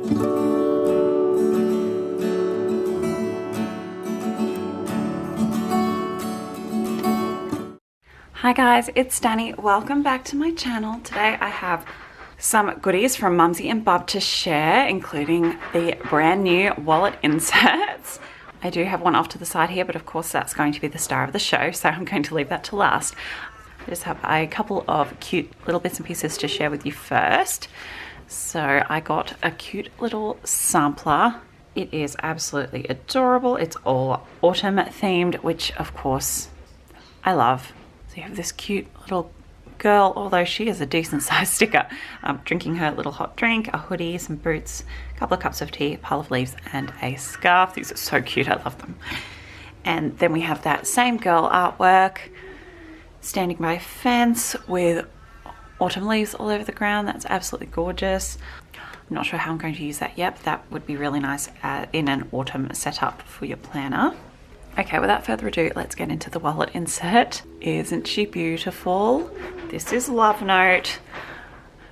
Hi guys, it's Danny. Welcome back to my channel. Today I have some goodies from Mumsy and Bub to share, including the brand new wallet inserts. I do have one off to the side here, but of course that's going to be the star of the show, so I'm going to leave that to last. I just have a couple of cute little bits and pieces to share with you first. So I got a cute little sampler. It is absolutely adorable. It's all autumn themed, which of course I love. So you have this cute little girl, although she is a decent sized sticker, drinking her little hot drink, a hoodie, some boots, a couple of cups of tea, a pile of leaves and a scarf. These are so cute, I love them. And then we have that same girl artwork standing by a fence with autumn leaves all over the ground. That's absolutely gorgeous. I'm not sure how I'm going to use that yet, but that would be really nice in an autumn setup for your planner. Okay, without further ado, let's get into the wallet insert. Isn't she beautiful? This is Love Note.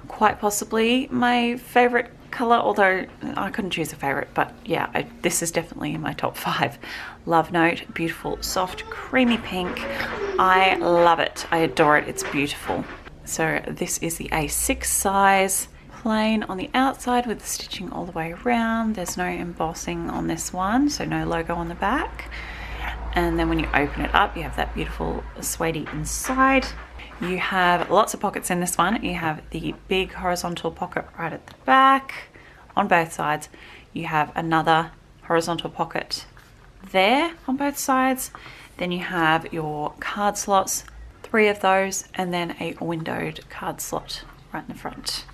Quite possibly my favorite color, although I couldn't choose a favorite, but yeah, this is definitely in my top 5. Love Note, beautiful, soft, creamy pink. I love it. I adore it. It's beautiful. So this is the A6 size, plain on the outside with the stitching all the way around. There's no embossing on this one, so no logo on the back. And then when you open it up, you have that beautiful suede inside. You have lots of pockets in this one. You have the big horizontal pocket right at the back on both sides. You have another horizontal pocket there on both sides. Then you have your card slots, 3 of those, and then a windowed card slot right in the front.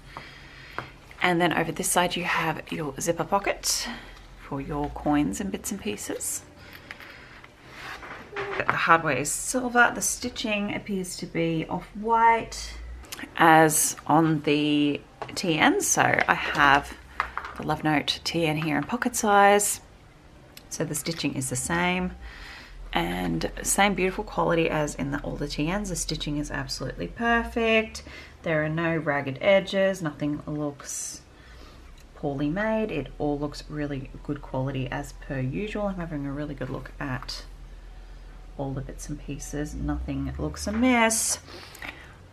And then over this side you have your zipper pocket for your coins and bits and pieces. The hardware is silver. The stitching appears to be off-white as on the TN. So I have the Love Note TN here in pocket size. So the stitching is the same and same beautiful quality as in all the TNs. The stitching is absolutely perfect. There are no ragged edges. Nothing looks poorly made. It all looks really good quality as per usual. I'm having a really good look at all the bits and pieces. Nothing looks amiss.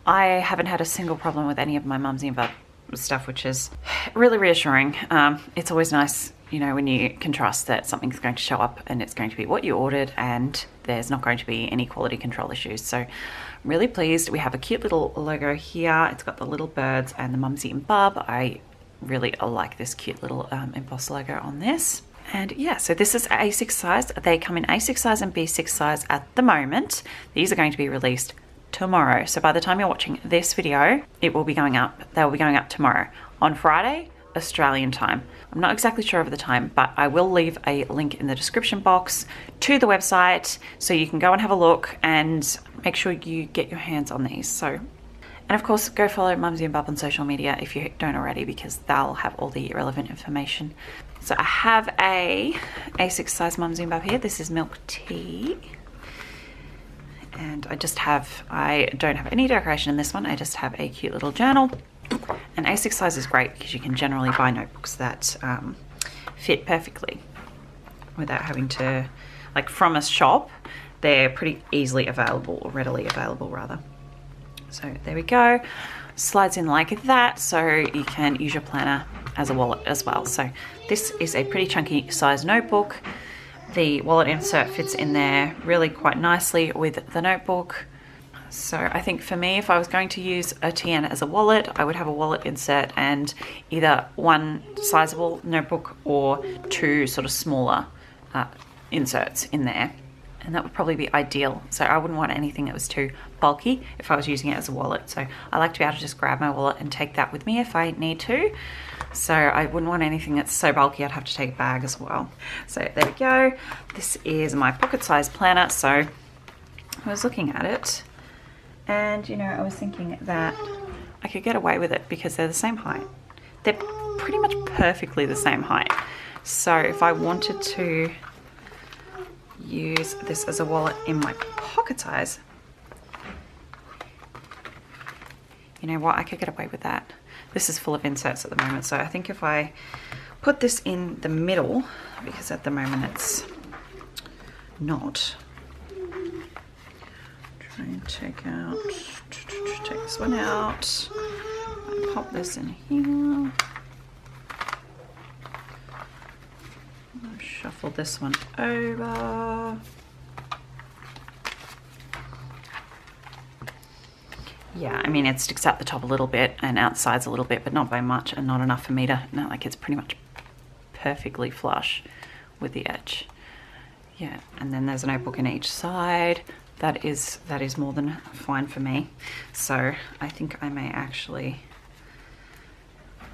I haven't had a single problem with any of my Mumsy and Bub stuff, which is really reassuring. It's always nice, you know, when you can trust that something's going to show up and it's going to be what you ordered and there's not going to be any quality control issues. So I'm really pleased. We have a cute little logo here. It's got the little birds and the Mumsy and Bub. I really like this cute little embossed logo on this. And yeah, so this is A6 size. They come in A6 size and B6 size at the moment. These are going to be released tomorrow. So by the time you're watching this video, it will be going up. They will be going up tomorrow on Friday, Australian time. I'm not exactly sure of the time, but I will leave a link in the description box to the website so you can go and have a look and make sure you get your hands on these. So, and of course, go follow Mumsy and Bub on social media if you don't already, because they'll have all the relevant information. So I have a A6 size Mumsy and Bub here. This is milk tea. And I don't have any decoration in this one. I just have a cute little journal. And A6 size is great because you can generally buy notebooks that fit perfectly without having to, like from a shop, they're pretty easily available, or readily available rather. So there we go. Slides in like that, so you can use your planner as a wallet as well. So this is a pretty chunky size notebook. The wallet insert fits in there really quite nicely with the notebook. So I think for me, if I was going to use a TN as a wallet, I would have a wallet insert and either one sizable notebook or 2 sort of smaller inserts in there. And that would probably be ideal. So I wouldn't want anything that was too bulky if I was using it as a wallet. So I like to be able to just grab my wallet and take that with me if I need to. So I wouldn't want anything that's so bulky I'd have to take a bag as well. So there we go. This is my pocket size planner. So I was looking at it and, you know, I was thinking that I could get away with it because they're the same height. They're pretty much perfectly the same height. So if I wanted to use this as a wallet in my pocket size, you know what, I could get away with that. This is full of inserts at the moment, so I think if I put this in the middle because at the moment it's not. Try and take this one out. Pop this in here. Shuffle this one over. Yeah, I mean, it sticks out the top a little bit and outsides a little bit, but not by much, and not enough for me to know, like, it's pretty much perfectly flush with the edge. Yeah, and then there's a notebook in each side. That is more than fine for me. So I think I may actually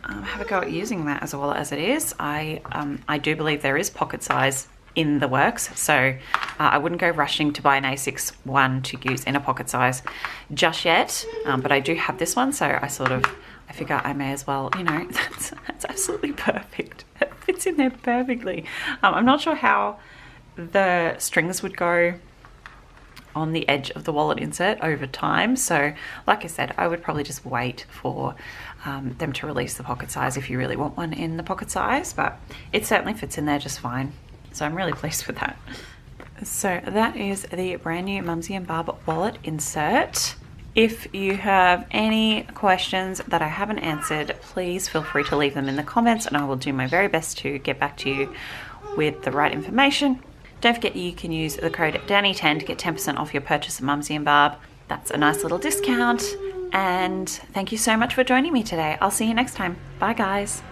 have a go at using that as well as it is. I do believe there is pocket size in the works, so I wouldn't go rushing to buy an A6 one to use in a pocket size just yet, but I do have this one, so I figure I may as well, you know, that's absolutely perfect. It fits in there perfectly. I'm not sure how the strings would go on the edge of the wallet insert over time, so like I said, I would probably just wait for them to release the pocket size if you really want one in the pocket size, but it certainly fits in there just fine, so I'm really pleased with that. So that is the brand new Mumsy & Bub wallet insert. If you have any questions that I haven't answered, please feel free to leave them in the comments and I will do my very best to get back to you with the right information. Don't forget you can use the code Danni10 to get 10% off your purchase of Mumsy & Bub. That's a nice little discount. And thank you so much for joining me today. I'll see you next time. Bye guys.